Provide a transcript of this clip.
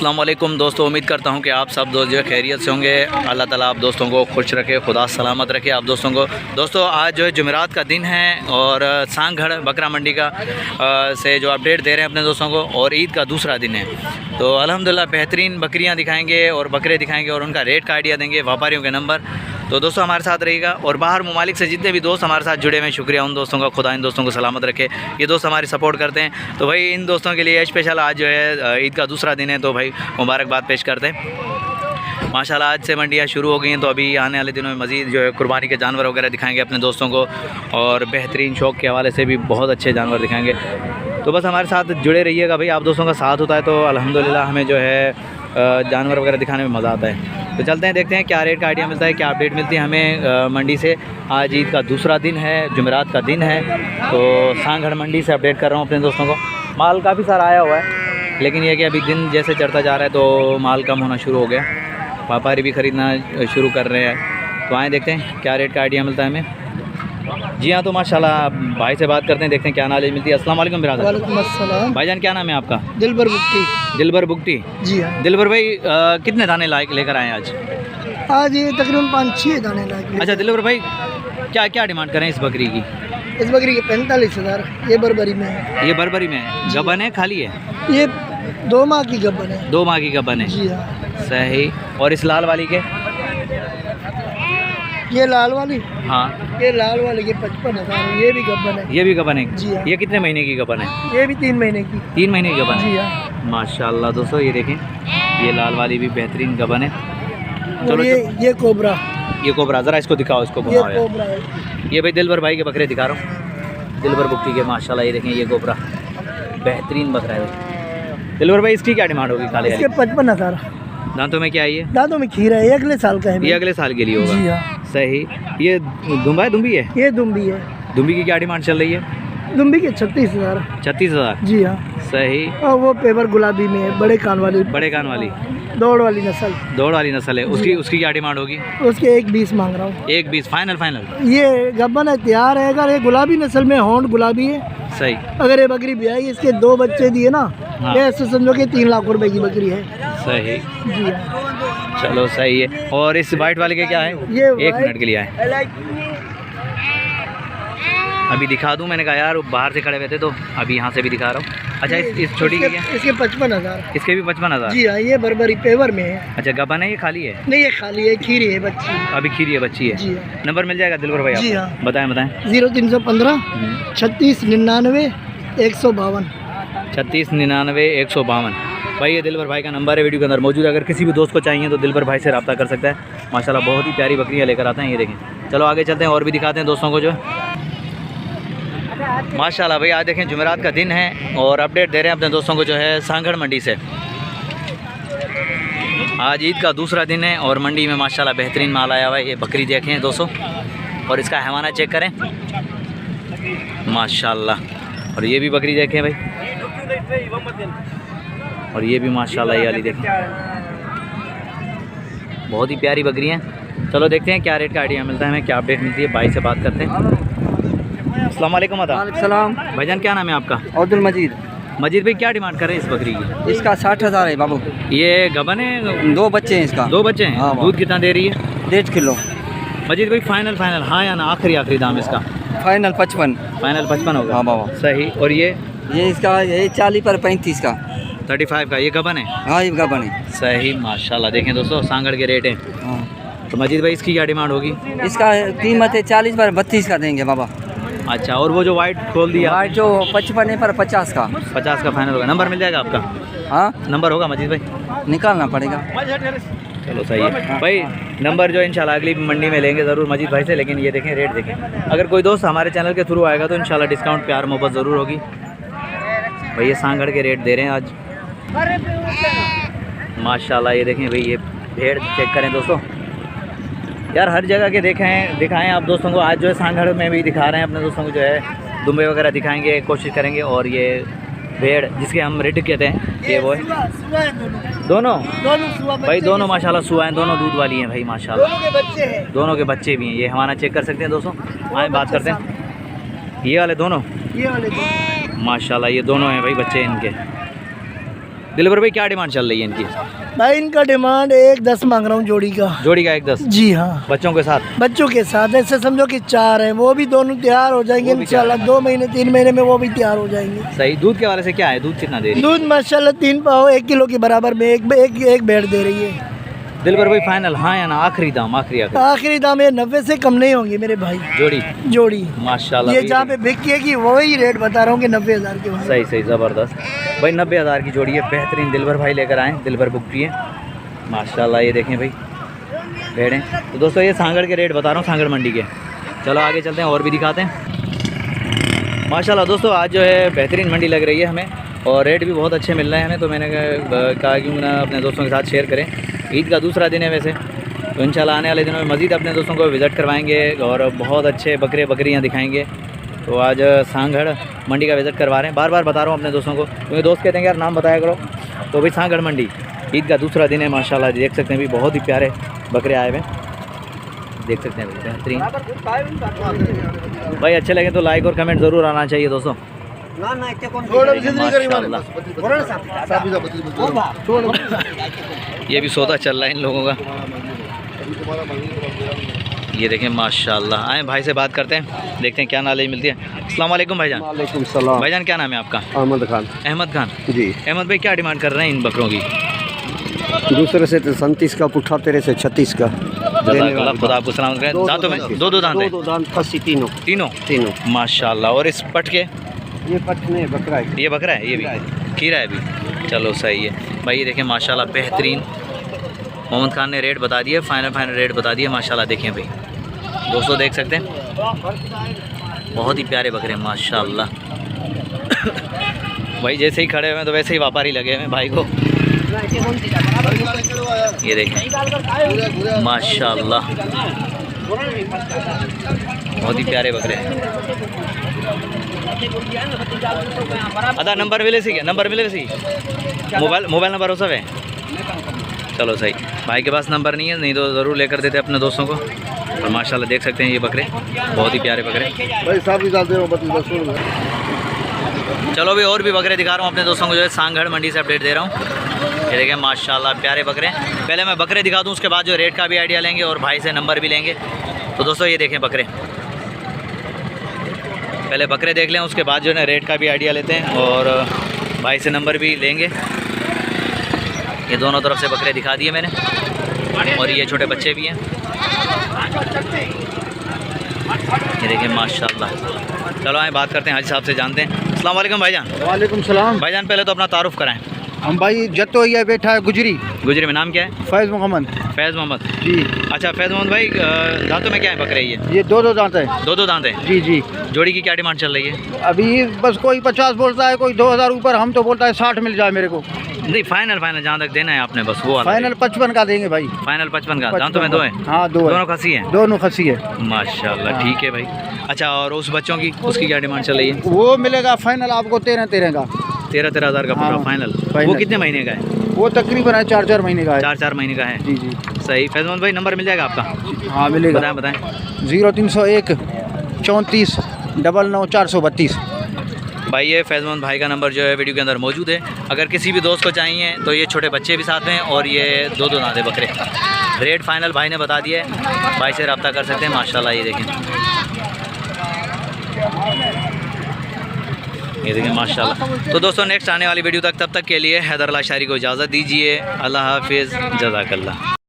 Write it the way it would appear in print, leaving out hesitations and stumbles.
अस्सलाम वालेकुम दोस्तों, उम्मीद करता हूं कि आप सब दोस्त जो है खैरियत से होंगे। अल्लाह ताला आप दोस्तों को खुश रखे, खुदा सलामत रखे आप दोस्तों को। दोस्तों आज जो है जुमेरात का दिन है और सांगढ़ बकरा मंडी का से जो अपडेट दे रहे हैं अपने दोस्तों को, और ईद का दूसरा दिन है। तो अल्हम्दुलिल्लाह बेहतरीन बकरियां दिखाएंगे और बकरे दिखाएंगे और उनका रेट का आइडिया देंगे, व्यापारियों के नंबर। तो दोस्तों हमारे साथ रहिएगा। और बाहर ममालिक से जितने भी दोस्त हमारे साथ जुड़े हुए हैं, शुक्रिया उन दोस्तों का, खुदा इन दोस्तों को सलामत रखे। ये दोस्त हमारी सपोर्ट करते हैं, तो भाई इन दोस्तों के लिए स्पेशल आज जो है ईद का दूसरा दिन है, तो भाई मुबारकबाद पेश करते हैं। माशाल्लाह आज से मंडियाँ शुरू हो गई हैं, तो अभी आने वाले दिनों में मज़ीद जो है कुर्बानी के जानवर वगैरह दिखाएंगे अपने दोस्तों को, और बेहतरीन शौक़ के हवाले से भी बहुत अच्छे जानवर दिखाएंगे। तो बस हमारे साथ जुड़े रहिएगा भाई, आप दोस्तों का साथ होता है तो अल्हम्दुलिल्लाह हमें जो है जानवर वगैरह दिखाने में मज़ा आता है। तो चलते हैं, देखते हैं क्या रेट का आइडिया मिलता है, क्या अपडेट मिलती है हमें मंडी से। आज ईद का दूसरा दिन है, जुमेरात का दिन है, तो सांगढ़ मंडी से अपडेट कर रहा हूँ अपने दोस्तों को। माल काफ़ी सारा आया हुआ है, लेकिन ये कि अभी दिन जैसे चढ़ता जा रहा है तो माल कम होना शुरू हो गया, व्यापारी भी ख़रीदना शुरू कर रहे हैं। तो आए देखते हैं क्या रेट का आइडिया मिलता है हमें। जी हाँ, तो माशाल्लाह भाई से बात करते हैं, देखते हैं क्या नॉलेज मिलती है। अस्सलाम वालेकुम बिरादर। वालेकुम अस्सलाम। भाईजान क्या नाम है आपका? दिलबर बुक्टी। दिलबर बुक्टी। जी हाँ। दिलबर भाई कितने दाने लेकर आए आज? आज ये तकरीबन 5-6 दाने लाए। अच्छा दिलबर भाई, क्या क्या डिमांड करें इस बकरी की? इस बकरी के 45,000। ये बरबरी में है। ये बरबरी में है, गबन है खाली है? ये 2 माह की गबन है। 2 माह की गबन है। जी हाँ। सही। और इस लाल वाली के? ये लाल वाली? हाँ। ये लाल वाली के 55,000। ये भी गबन है। ये भी गबन है? जी हाँ। ये कितने महीने की गबन है? ये भी 3 महीने की। 3 महीने की गबन है? जी हाँ। माशाल्लाह दोस्तों, ये देखें, ये लाल वाली भी बेहतरीन गबन है। चलो ये कोबरा। ये कोबरा, ज़रा इसको दिखाओ, इसको ये कोबरा है। ये भाई दिलबर भाई के बकरे दिखा रहा हूँ, दिलबर बुक्टी के। माशाल्लाह ये देखें, ये कोबरा बेहतरीन बकरा है। दिलबर भाई इसकी क्या डिमांड होगी? खाली इसके 55,000। दांतों में क्या है ये? दांतों में खीरा है, अगले साल का है। ये अगले साल के लिए होगा? जी हाँ। सही। ये दुम्बा है, दुम्बी है? ये दुम्बी है। दुम्बी की क्या डिमांड चल रही है? दुम्बी के 36,000। 36,000? जी हाँ। सही। और वो पेवर गुलाबी में है, बड़े कान वाली। बड़े कान वाली? दौड़ वाली नस्ल। दौड़ वाली नस्ल है। उसकी क्या डिमांड होगी? उसके 1,20 मांग रहा हूँ। 1,20 फाइनल? ये गब्बन है, तैयार है। अगर ये गुलाबी नस्ल में होंड गुलाबी है। सही। अगर ये बकरी भी आई, इसके 2 बच्चे दिए ना, हाँ। ये ऐसे समझो कि 3 लाख रुपए की बकरी है। सही। जी हाँ। चलो सही है। और इस वाइट वाले के क्या है? ये 1 मिनट के लिए आए, अभी दिखा दूं। मैंने कहा यार बाहर से खड़े हुए थे, तो अभी यहाँ से भी दिखा रहा हूँ। अच्छा इस छोटी की क्या? इसके 55,000। इसके भी 55,000? जी हाँ। ये बरबरी पेवर में है। अच्छा गबन है, ये खाली है? नहीं, ये खाली है, खीरी है बच्ची। अभी खीरी है, बच्ची है। जी हाँ। नंबर मिल जाएगा दिलबर भाई? जी आपको हाँ। बताएं। 0315 36 99 152। 36 99 152। भाई ये दिलबर भाई का नंबर है, वीडियो के अंदर मौजूद है। अगर किसी भी दोस्त को चाहिए तो दिलबर भाई से रब्ता कर सकता है। माशाल्लाह बहुत ही प्यारी बकरियाँ लेकर आते हैं, ये देखें। चलो आगे चलते हैं और भी दिखाते हैं दोस्तों को जो माशाल्लाह। भाई आज देखें जुमेरात का दिन है और अपडेट दे रहे हैं अपने दोस्तों को जो है सांगढ़ मंडी से। आज ईद का दूसरा दिन है और मंडी में माशाल्लाह बेहतरीन माल आया हुआ है। ये बकरी देखें दोस्तों, और इसका हैवाना चेक करें माशाल्लाह। और ये भी बकरी देखें भाई, और ये भी माशाल्लाह ये वाली देखें, बहुत ही प्यारी बकरी हैं। चलो देखते हैं क्या रेट का आइडिया मिलता है हमें, क्या अपडेट मिलती है। भाई से बात करते हैं। अस्सलाम वालेकुम। सलाम। भाईजान क्या नाम है आपका? अब्दुल मजीद। मजीद भाई क्या डिमांड कर रहे हैं इस बकरी की? इसका 60,000 है बाबू। ये गबन है? 2 बच्चे हैं इसका। 2 बच्चे हैं? हाँ, दूध कितना दे रही है? 1.5 किलो। मजीद भाई फाइनल हाँ या ना, आखिरी दाम इसका? फाइनल 55। फाइनल 55 होगा? हाँ बाबा। सही। और ये इसका 40 पर 35 का। 35 का। ये गबन है? हाँ, ये गबन है। सही माशाल्लाह। देखें दोस्तों सांगढ़ के रेट हैं। हाँ। तो मजीद भाई इसकी क्या डिमांड होगी? इसका कीमत है 40 पर 32 का देंगे बाबा। अच्छा, और वो जो वाइट खोल दिया? वाइट जो 55 है पर 50 का। 50 का फाइनल होगा। नंबर मिल जाएगा आपका? हाँ, नंबर होगा मजीद भाई? निकालना पड़ेगा। चलो सही है भाई। नंबर जो इंशाल्लाह अगली मंडी में लेंगे ज़रूर मजीद भाई से। लेकिन ये देखें रेट देखें, अगर कोई दोस्त हमारे चैनल के थ्रू आएगा तो इंशाल्लाह डिस्काउंट प्यार मोहब्बत ज़रूर होगी। भाई ये सांगढ़ के रेट दे रहे हैं आज माशाल्लाह। ये देखें भाई, ये भेड़ चेक करें दोस्तों, यार हर जगह के दिखाएं आप दोस्तों को। आज जो है सांगढ़ में भी दिखा रहे हैं अपने दोस्तों को, जो है दुम्बे वगैरह दिखाएंगे, कोशिश करेंगे। और ये भेड़ जिसके हम रेट कहते हैं, ये वो है। दोनों भाई, दोनों माशाल्लाह सुआ हैं, दोनों दूध वाली हैं भाई माशाल्लाह। दोनों के बच्चे भी हैं। ये हमारा चेक कर सकते हैं दोस्तों। आए बात करते हैं। ये वाले दोनों ये वाले माशाल्लाह, ये दोनों हैं भाई बच्चे इनके। दिलबर भाई क्या डिमांड चल रही है इनकी? भाई इनका डिमांड 1.10 मांग रहा हूँ जोड़ी का। जोड़ी का 1.10? जी हाँ, बच्चों के साथ? बच्चों के साथ। ऐसे समझो कि 4 हैं, वो भी दोनों तैयार हो जाएंगे वो भी तैयार इंशाल्लाह। 2 महीने 3 महीने में वो भी तैयार हो जाएंगे। सही। दूध के वाले से क्या है, दूध कितना दे रही है? दूध माशाल्लाह 3 पाव 1 किलो के बराबर में एक भेड़ दे रही है। दिलबर भाई फाइनल हाँ या ना? आखिरी दाम, आखिरी दाम ये 90 से कम नहीं होंगे मेरे भाई। जोड़ी माशाल्लाह। ये जहाँ पे बिकी है कि वही रेट बता रहा हूँ कि 90,000 के। सही ज़बरदस्त भाई, 90,000 की जोड़ी है। बेहतरीन दिलबर भाई लेकर आए, दिलबर बुक किए माशाल्लाह। ये देखें भाई भेड़ें। तो दोस्तों ये सांगड़ के रेट बता रहा हूँ, सांगड़ मंडी के। चलो आगे चलते हैं और भी दिखाते हैं। माशाल्लाह दोस्तों आज जो है बेहतरीन मंडी लग रही है हमें, और रेट भी बहुत अच्छे मिल रहे हैं हमें। तो मैंने कहा क्यों ना अपने दोस्तों के साथ शेयर करें। ईद का दूसरा दिन है वैसे, तो इंशाल्लाह आने वाले दिनों में मज़ीद अपने दोस्तों को विज़िट करवाएंगे और बहुत अच्छे बकरियाँ दिखाएंगे। तो आज सांगड़ मंडी का विज़िट करवा रहे हैं। बार बार बता रहा हूँ अपने दोस्तों को, क्योंकि दोस्त कहते हैं यार नाम बताया करो। तो भाई सांगड़ मंडी ईद का दूसरा दिन है माशाल्लाह। देख सकते हैं भी बहुत ही प्यारे बकरे आए हुए हैं, देख सकते हैं बेहतरीन भाई। अच्छे लगे तो लाइक और कमेंट ज़रूर आना चाहिए दोस्तों। ये भी सौदा चल रहा है इन लोगों का। ये देखें माशाल्लाह। आए भाई से बात करते हैं, देखते हैं क्या नॉलेज मिलती है। अस्सलाम वालेकुम भाईजान। वालेकुम सलाम। भाईजान क्या नाम है आपका? अहमद खान। अहमद खान जी। अहमद भाई क्या डिमांड कर रहे हैं इन बकरों की? दूसरे से 37 का पुट्ठा, तेरे से 36 का। जज़ाकल्लाह, खुदा आपको सलामत करे। दांतों में दो दांत फंसी तीनों। माशाल्लाह। और इस पट के? ये पट नहीं बकरा है। ये बकरा है, ये भी खीरा है भी। चलो सही है भाई। ये देखें माशाल्लाह बेहतरीन। मोहम्मद खान ने रेट बता दिए, फाइनल रेट बता दिए माशाल्लाह। देखें भाई दोस्तों, देख सकते हैं बहुत ही प्यारे बकरे माशाल्लाह। भाई जैसे ही खड़े हुए हैं तो वैसे ही व्यापारी लगे हुए हैं भाई को। ये देखें माशाल्लाह बहुत ही प्यारे बकरे हैं। अदा नंबर मिले सी, मोबाइल नंबर हो सब है? चलो सही। भाई के पास नंबर नहीं है, नहीं तो ज़रूर लेकर देते अपने दोस्तों को। और माशाल्लाह देख सकते हैं ये बकरे बहुत ही प्यारे बकरे। भाई साहब चलो भी और भी बकरे दिखा रहा हूँ अपने दोस्तों को, जो है सांगड़ मंडी से अपडेट दे रहा हूँ। ये देखें माशाल्लाह प्यारे बकरे। पहले मैं बकरे दिखा दूँ, उसके बाद जो रेट का भी आइडिया लेंगे और भाई से नंबर भी लेंगे। तो दोस्तों ये देखें बकरे, पहले बकरे देख लें, उसके बाद जो है ना रेट का भी आइडिया लेते हैं और भाई से नंबर भी लेंगे। ये दोनों तरफ से बकरे दिखा दिए मैंने, और ये छोटे बच्चे भी हैं। ये देखिए माशाल्लाह। चलो आए बात करते हैं हाजी साहब से, जानते हैं। अस्सलाम वालेकुम भाईजान। वालेकुम सलाम। भाईजान पहले तो अपना तारुफ कराएं। हम भाई जत्तो ये बैठा है गुजरी में। नाम क्या है? फैज़ मोहम्मद। फैज़ मोहम्मद जी। अच्छा फैज़ मोहम्मद भाई, दांतों में क्या है बकरे? ये दो दांत है। दो दांत है। जी जी। जोड़ी की क्या डिमांड चल रही है? अभी बस कोई 50 बोलता है, कोई 2000 ऊपर, हम तो बोलता है 60 मिल जाए मेरे को। नहीं फाइनल जहाँ तक देना है आपने बस वो फाइनल 55 का देंगे भाई। फाइनल 55 का। दांतों में 2 है? हाँ 2 दोनों खसी हैं? दोनों खसी है माशाल्लाह। ठीक है भाई। अच्छा और उस बच्चों की, उसकी क्या डिमांड चल रही है? वो मिलेगा फाइनल आपको 13 का। 13,000 का पूरा हाँ, फाइनल। फाइनल। वो कितने महीने का है? वो तकरीबन है 4 महीने का है। 4 महीने का है। जी जी। सही। फैज़ मोहम्मद भाई नंबर मिल जाएगा आपका? हाँ मिलेगा। बताएं 0301 34 99 432। भाई ये फैज़ मोहम्मद भाई का नंबर जो है वीडियो के अंदर मौजूद है। अगर किसी भी दोस्त को चाहिए तो ये छोटे बच्चे भी साथ हैं और ये 2 दांते बकरे। रेट फाइनल भाई ने बता दिया है, भाई से रब्ता कर सकते हैं माशाल्लाह। ये देखें, ये देखें माशाल्लाह। तो दोस्तों नेक्स्ट आने वाली वीडियो तक, तब तक के लिए हैदर अल्लाह शारी को इजाज़त दीजिए। अल्लाह हाफिज़, जज़ाकल्लाह।